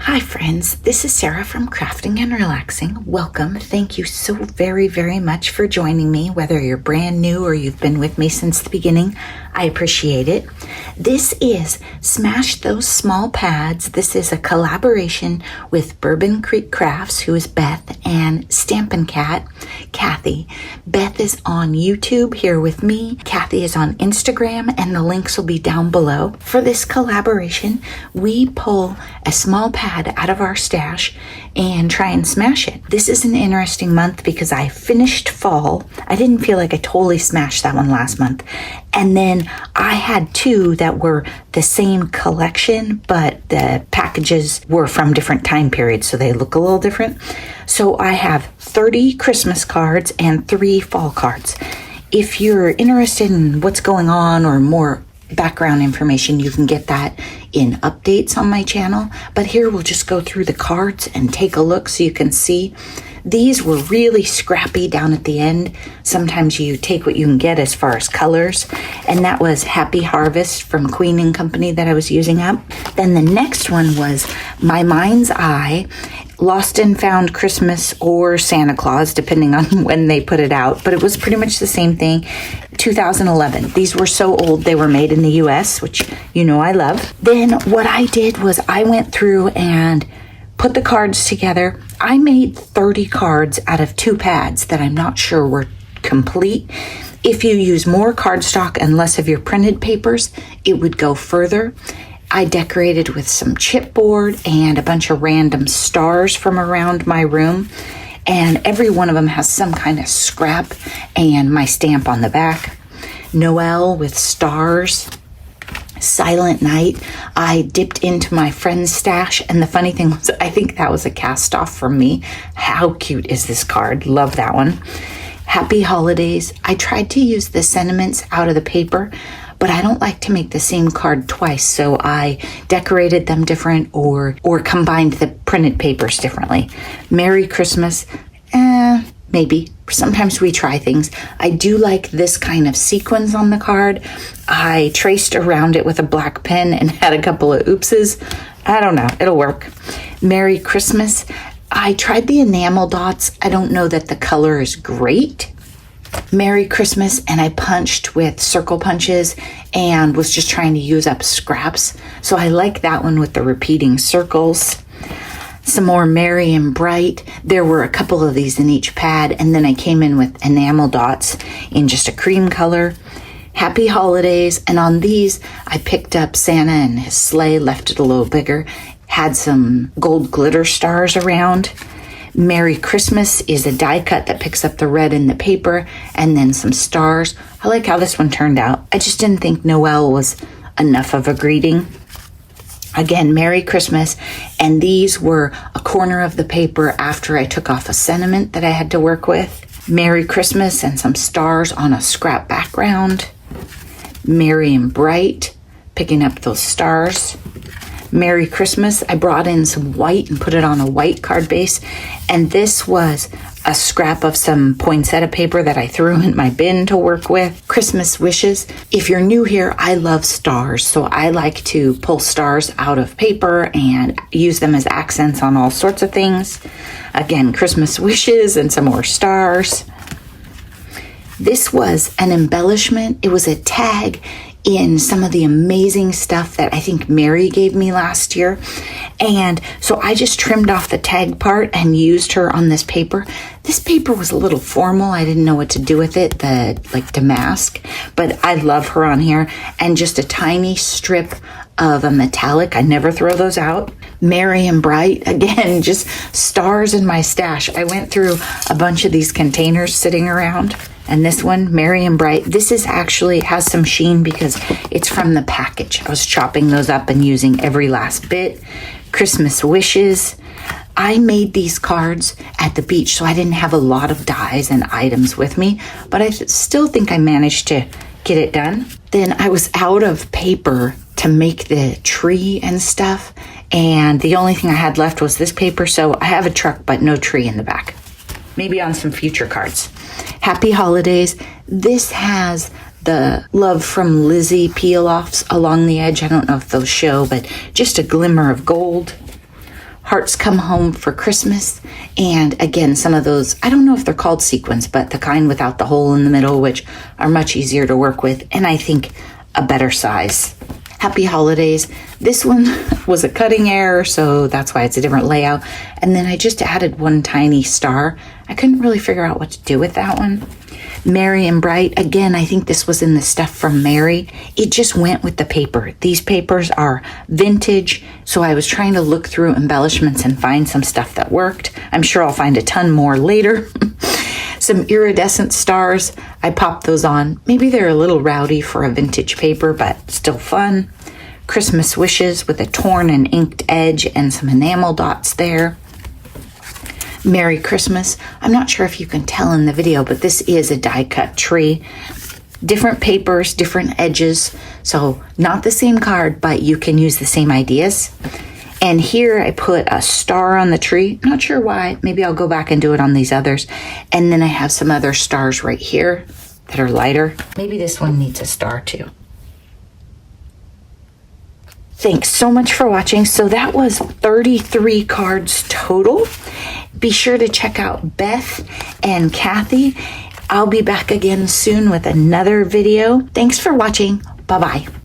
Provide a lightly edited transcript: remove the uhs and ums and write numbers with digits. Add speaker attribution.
Speaker 1: Hi friends, this is Sarah from Crafting and Relaxing. Welcome. Thank you so very, very much for joining me, whether you're brand new or you've been with me since the beginning. I appreciate it. This is Smash Those Small Pads. This is a collaboration with Bourbon Creek Crafts, who is Beth, and Stampin' Cat, Kathy. Beth is on YouTube here with me. Kathy is on Instagram, and the links will be down below. For this collaboration, we pull a small pad out of our stash and try and smash it. This is an interesting month because I finished fall. I didn't feel like I totally smashed that one last month. And then I had two that were the same collection, but the packages were from different time periods, so they look a little different. So I have 30 Christmas cards and 3 fall cards. If you're interested in what's going on or more background information, you can get that in updates on my channel. But here we'll just go through the cards and take a look so you can see. These were really scrappy down at the end. Sometimes you take what you can get as far as colors. And that was Happy Harvest from Queen & Company that I was using up. Then the next one was My Mind's Eye, Lost and Found Christmas or Santa Claus, depending on when they put it out. But it was pretty much the same thing. 2011. These were so old, they were made in the US, which you know I love. Then what I did was I went through and put the cards together. I made 30 cards out of 2 pads that I'm not sure were complete. If you use more cardstock and less of your printed papers, it would go further. I decorated with some chipboard and a bunch of random stars from around my room. And every one of them has some kind of scrap and my stamp on the back. Noel with stars. Silent Night, I dipped into my friend's stash, and the funny thing was I think that was a cast off from me. How cute is this card? Love that one. Happy Holidays. I tried to use the sentiments out of the paper, but I don't like to make the same card twice, so I decorated them different or combined the printed papers differently. Merry Christmas. Maybe. Sometimes we try things. I do like this kind of sequins on the card. I traced around it with a black pen and had a couple of oopses. I don't know. It'll work. Merry Christmas. I tried the enamel dots. I don't know that the color is great. Merry Christmas, and I punched with circle punches and was just trying to use up scraps. So I like that one with the repeating circles. Some more Merry and Bright. There were a couple of these in each pad, and then I came in with enamel dots in just a cream color. Happy Holidays, and on these I picked up Santa and his sleigh, left it a little bigger, had some gold glitter stars around. Merry Christmas is a die cut that picks up the red in the paper, and then some stars. I like how this one turned out. I just didn't think Noel was enough of a greeting. Again, Merry Christmas, and these were a corner of the paper after I took off a sentiment that I had to work with. Merry Christmas and some stars on a scrap background. Merry and Bright, picking up those stars. Merry Christmas, I brought in some white and put it on a white card base, and this was a scrap of some poinsettia paper that I threw in my bin to work with. Christmas wishes. If you're new here, I love stars, so I like to pull stars out of paper and use them as accents on all sorts of things. Again, Christmas wishes and some more stars. This was an embellishment. It was a tag in some of the amazing stuff that I think Mary gave me last year. And so I just trimmed off the tag part and used her on this paper. This paper was a little formal. I didn't know what to do with it, the damask, but I love her on here. And just a tiny strip of a metallic. I never throw those out. Merry and Bright, again, just stars in my stash. I went through a bunch of these containers sitting around. And this one, Merry and Bright, this is actually has some sheen because it's from the package. I was chopping those up and using every last bit. Christmas wishes. I made these cards at the beach, so I didn't have a lot of dies and items with me, but I still think I managed to get it done. Then I was out of paper to make the tree and stuff, and the only thing I had left was this paper, so I have a truck but no tree in the back. Maybe on some future cards. Happy Holidays. This has the Love from Lizzie peel-offs along the edge. I don't know if those show, but just a glimmer of gold. Hearts Come Home for Christmas. And again, some of those, I don't know if they're called sequins, but the kind without the hole in the middle, which are much easier to work with. And I think a better size. Happy holidays. This one was a cutting error, so that's why it's a different layout. And then I just added one tiny star. I couldn't really figure out what to do with that one. Merry and Bright. Again, I think this was in the stuff from Mary. It just went with the paper. These papers are vintage, so I was trying to look through embellishments and find some stuff that worked. I'm sure I'll find a ton more later. Some iridescent stars. I popped those on. Maybe they're a little rowdy for a vintage paper, but still fun. Christmas wishes with a torn and inked edge and some enamel dots there. Merry Christmas. I'm not sure if you can tell in the video, but this is a die cut tree. Different papers, different edges. So not the same card, but you can use the same ideas. And here I put a star on the tree. Not sure why. Maybe I'll go back and do it on these others. And then I have some other stars right here that are lighter. Maybe this one needs a star too. Thanks so much for watching. So that was 33 cards total. Be sure to check out Beth and Kathy. I'll be back again soon with another video. Thanks for watching. Bye-bye.